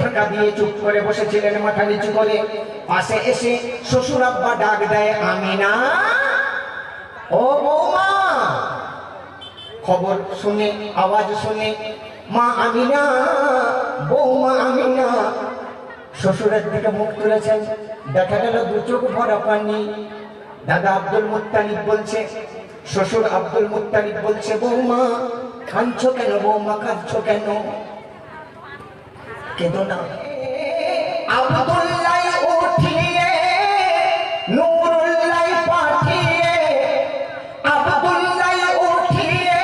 ঢাকা দিয়ে চুপ করে বসেছিলেন মাথা নিচু করে। পাশে এসে শ্বশুর আব্বা ডাক দেয়, আমিনা ও বৌমা। খবর শুনে, আওয়াজ শুনে মা আমিনা, বৌমা আমিনা শ্বশুরের দিকে মুখ তুলেছেন। দেখা গেল দু চোখ ভরা পানি। দাদা আব্দুল মুত্তালিব বলছে, শ্বশুর আব্দুল মুত্তালিব বলছে, বৌমা কাঁদছো কেন, বৌমা কাঁদছো কেন? কেঁদো না। আব্দুল্লাহ উঠিয়ে নূরুল্লাহ পাঠিয়ে, আব্দুল্লাহ উঠিয়ে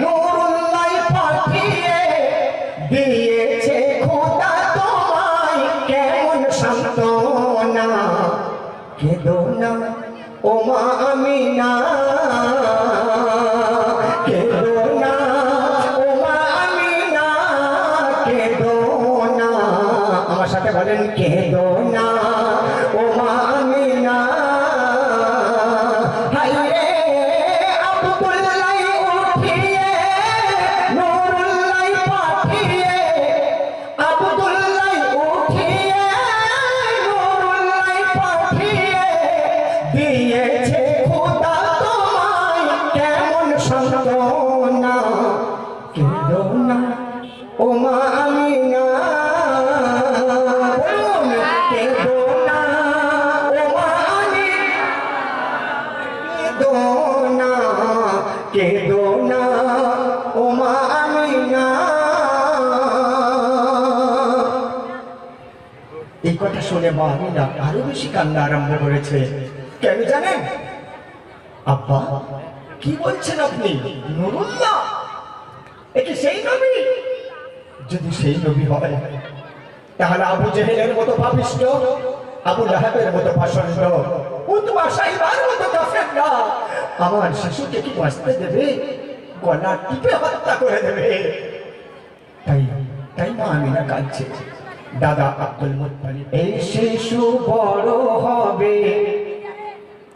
নূরুল্লাহ পাঠিয়ে দিয়েছে খোদা তোমায় কেমন সান্ত্বনা। কেঁদো না ও মা আমিনা, কেঁদো না ও মা আমিনা, কেঁদো না। আমার সাথে বলেন, কেঁদো না ও মা আমিনা। হায়রে আব্দুল্লাহ উঠিয়ে নূরুল্লাহ পাঠিয়ে, আব্দুল্লাহ উঠিয়ে নূরুল্লাহ পাঠিয়ে দিয়েছে খোদা তোমায় কেমন সান্ত্বনা। কেঁদো না ও মা আমিনা, কেঁদো না ও মা আমিনা, কেঁদো না, কেঁদো না ও মা আমিনা। এই কথা শুনে মা আমিনা আরো বেশি কান্না আরম্ভ করেছে। কেন জানেন? আব্বা কি বলছেন আপনি? নূরুল্লাহ একে সেই নবী? যদি সেই নবী হয় তাহলে আবু জেহেলের মতো পাপিষ্ঠ, আবু লাহাবের মতো পাষণ্ড, উতবা সাইবার মতো কাফেররা আমার শিশুকে কি বাঁচতে দেবে? গলা টিপে হত্যা করে দেবে। তাই তাই মা আমিনা কাঁদছে। দাদা আব্দুল মুত্তালিব, এই শিশু বড় হবে,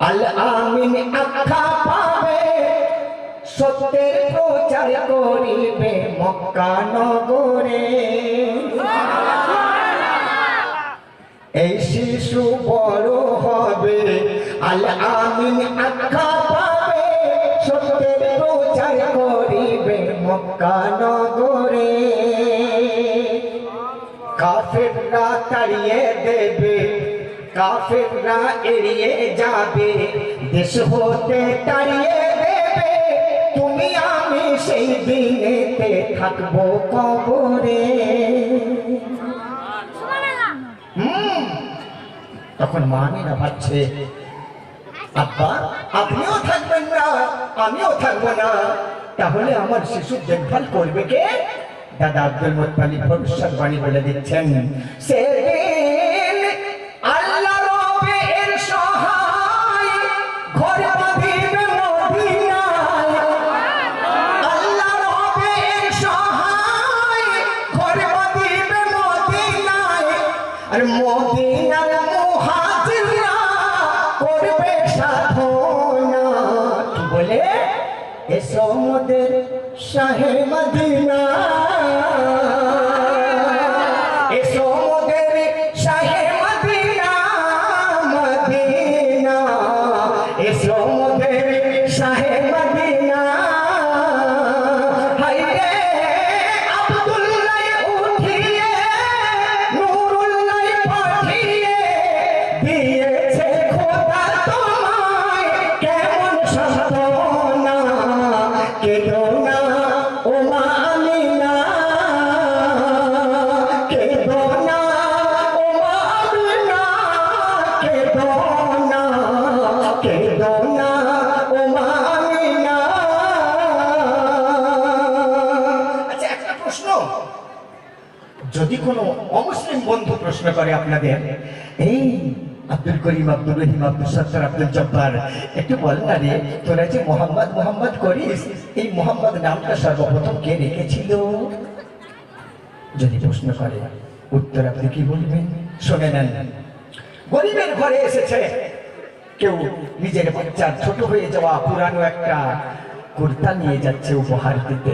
আল আমিন আখ্যা পাবে, সত্যের প্রচার করিবে মক্কা নগরে। এই শিশু বড় হবে, আল আমিন আখ্যা পাবে, সত্যের প্রচার করিবে মক্কা নগরে। কাফেররা তাড়িয়ে দেবে, কাফেররা এড়িয়ে যাবে, দেশ হতে তাড়িয়ে দেবে, তুমি আমি সেই দিনেতে থাকবো কবরে। তখন মা আমিনা ভাবছে, আব্বা আপনিও থাকবেন না, আমিও থাকবো না, তাহলে আমার শিশুর দেখভাল করবে কে? দাদা আব্দুল মুত্তালিব ভবিষ্যৎবাণী বলে দিচ্ছেন, সেদিন আল্লাহ রবের সহায় ঘর বাঁধিবে মদিনায়, আল্লাহ রবের সহায় ঘর বাঁধিবে মদিনায়, আর মদিনার মুহাজিররা করবে সাধনা। কি বলে? এসো মোদের শাহে মদিনা, এসো মোদের শাহে মদিনা, মদিনা এসো মোদের শাহে মদিনা। হায়রে আব্দুল্লাহ উঠিয়ে নূরুল্লাহ পাঠিয়ে দিয়েছে খোদা তোমায় কেমন সান্ত্বনা। কেঁদো না ও মা আমিনা, কেঁদো না ও মা আমিনা, কেঁদো না, কেঁদো না ও মা আমিনা। আচ্ছা একটা প্রশ্ন, যদি কোনো অমুসলিম বন্ধু প্রশ্ন করে আপনাদের, এই আব্দুল করিম, আব্দুল রহিম, আব্দুল সত্তার, আব্দুল জব্বার, একটু বল না রে, তোরা যে মোহাম্মদ মোহাম্মদ করিস, এই মোহাম্মদ নামটা সর্বপ্রথম কে রেখেছিল? যদি প্রশ্ন করে, উত্তর আপনি কি বলবেন? শুনে নেন। গরিবের ঘরে এসেছে কেউ, নিজের বাচ্চার ছোট হয়ে যাওয়া পুরানো একটা কুর্তা নিয়ে যাচ্ছে উপহার দিতে।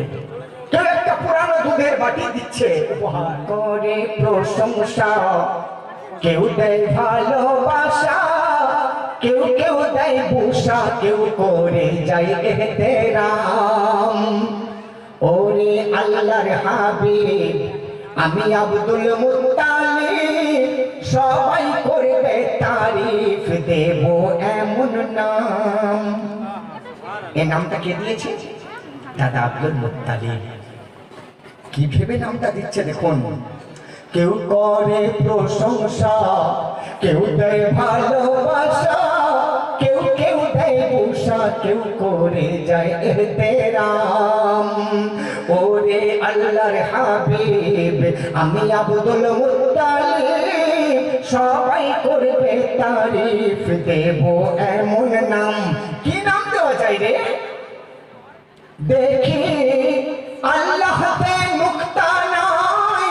কেউ একটা পুরানো দুধের বাটি দিচ্ছে উপহার করে প্রশংসা, কেউ দেয় ভালোবাসা, কেউ কেউ দেয় বুসা, কেউ করে যায় এহতেরাম। ওরে আল্লাহর হাবিব আমি আব্দুল মুত্তালিব, সবাই করবে তারিফ, দেব এমন নাম। এই নামটা কে দিয়েছে? দাদা আব্দুল মুত্তালিব। কি ভেবে নামটা দিচ্ছে দেখুন। কেউ করে প্রশংসা, কেউ দেয় ভালোবাসা, কেউ কেউ দেয় বুসা, কেউ করে যায় এহতেরাম। ওরে আল্লাহর হাবিব আমি আব্দুল মুত্তালিব, সবাই করবে তারিফ, দেব এমন নাম। কি নাম দেওয়া যায় রে? দেখি আল্লাহ তে নুকতা নাই,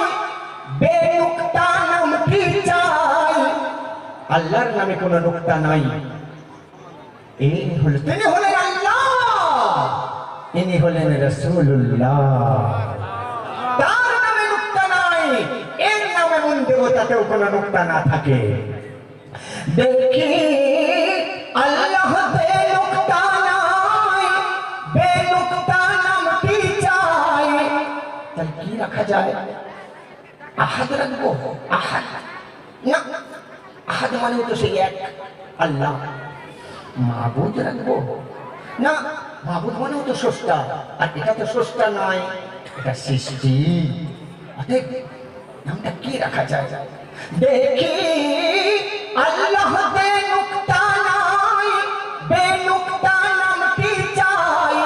বেনুকতা নাম কি চাই? আল্লাহর নামে কোনো নুকতা নাই। এই হলো, তিনি হলেন আল্লাহ, ইনি হলেন রাসূলুল্লাহ। তার নামে নুকতা নাই, এর নামে মন দেবতাতেও কোনো নুকতা না থাকে। দেখি আল্লাহ তে নুকতা নাই, বেনুকতা নাম কি চাই? তাহলে কি রাখা যায়? আহাদ রাখবো? আহাদ না, আহাদ মানে তো সেই এক আল্লাহ। মাবুদ রাখবো না, মাবুদ মানে তো স্রষ্টা, আর এটা তো স্রষ্টা নয়, এটা সৃষ্টি। অতএব নামটা কি রাখা যায়? দেখি আল্লাহ বেনুকতা নাই, বেনুকতা নাম কি চাই?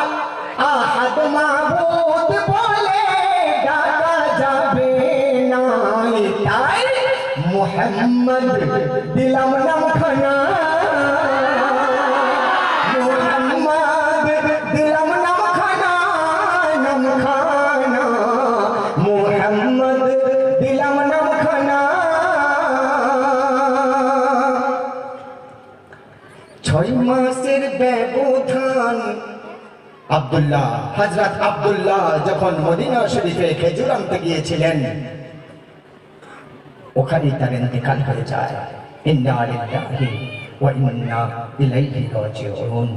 আহাদ মাবুদ বলে ডাকা যাবে নাই, তাই মুহাম্মদ দিলাম নামখানা, মুহাম্মদ দিলাম নামখানা, নামখানা মুহাম্মদ দিলাম নামখানা। 6 মাসের ব্যবধান আব্দুল্লাহ, হযরত আব্দুল্লাহ যখন মদিনা শরীফে খেজুর আনতে গিয়েছিলেন, ওখানেই তার ইন্তেকাল হয়ে যায়। ইন্না লিল্লাহি ওয়া ইন্না ইলাইহি রাজিউন।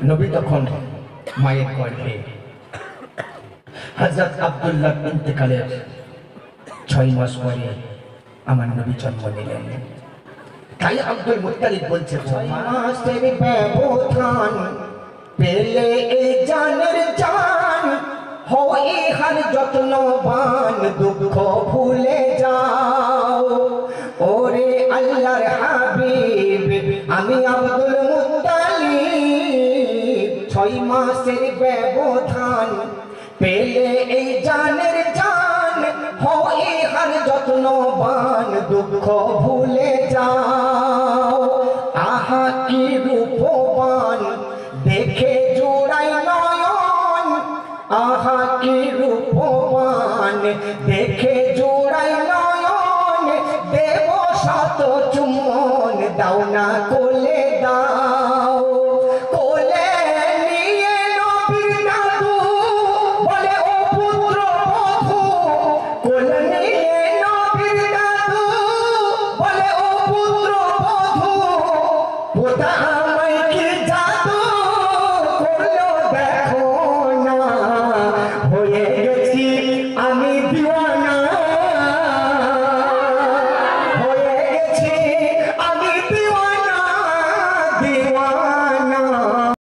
নবী তখন মায়ের গর্ভে, হযরত আব্দুল্লাহ ইন্তেকালের 6 মাস পরে আমার নবী জন্ম নিলেন। তাই আব্দুল মুত্তালিব বলছে 6 মাসের ব্যবধান পেলে এই জানের জান, হয় হার যত্নবান, দুঃখ ভুলে যাও। ওরে আল্লাহর হাবিব আমি আব্দুল মুত্তালিব, 6 মাসের ব্যবধান পেলে এই জানের জান, হয় হার যত্নবান, দুঃখ ভুলে যাও। আহা কি রূপবান দেখে জোড়াই নয়ন, আহা কি রূপবান দেখে জোড়াই নয়ন, দেব শত চুম্বন দাও না।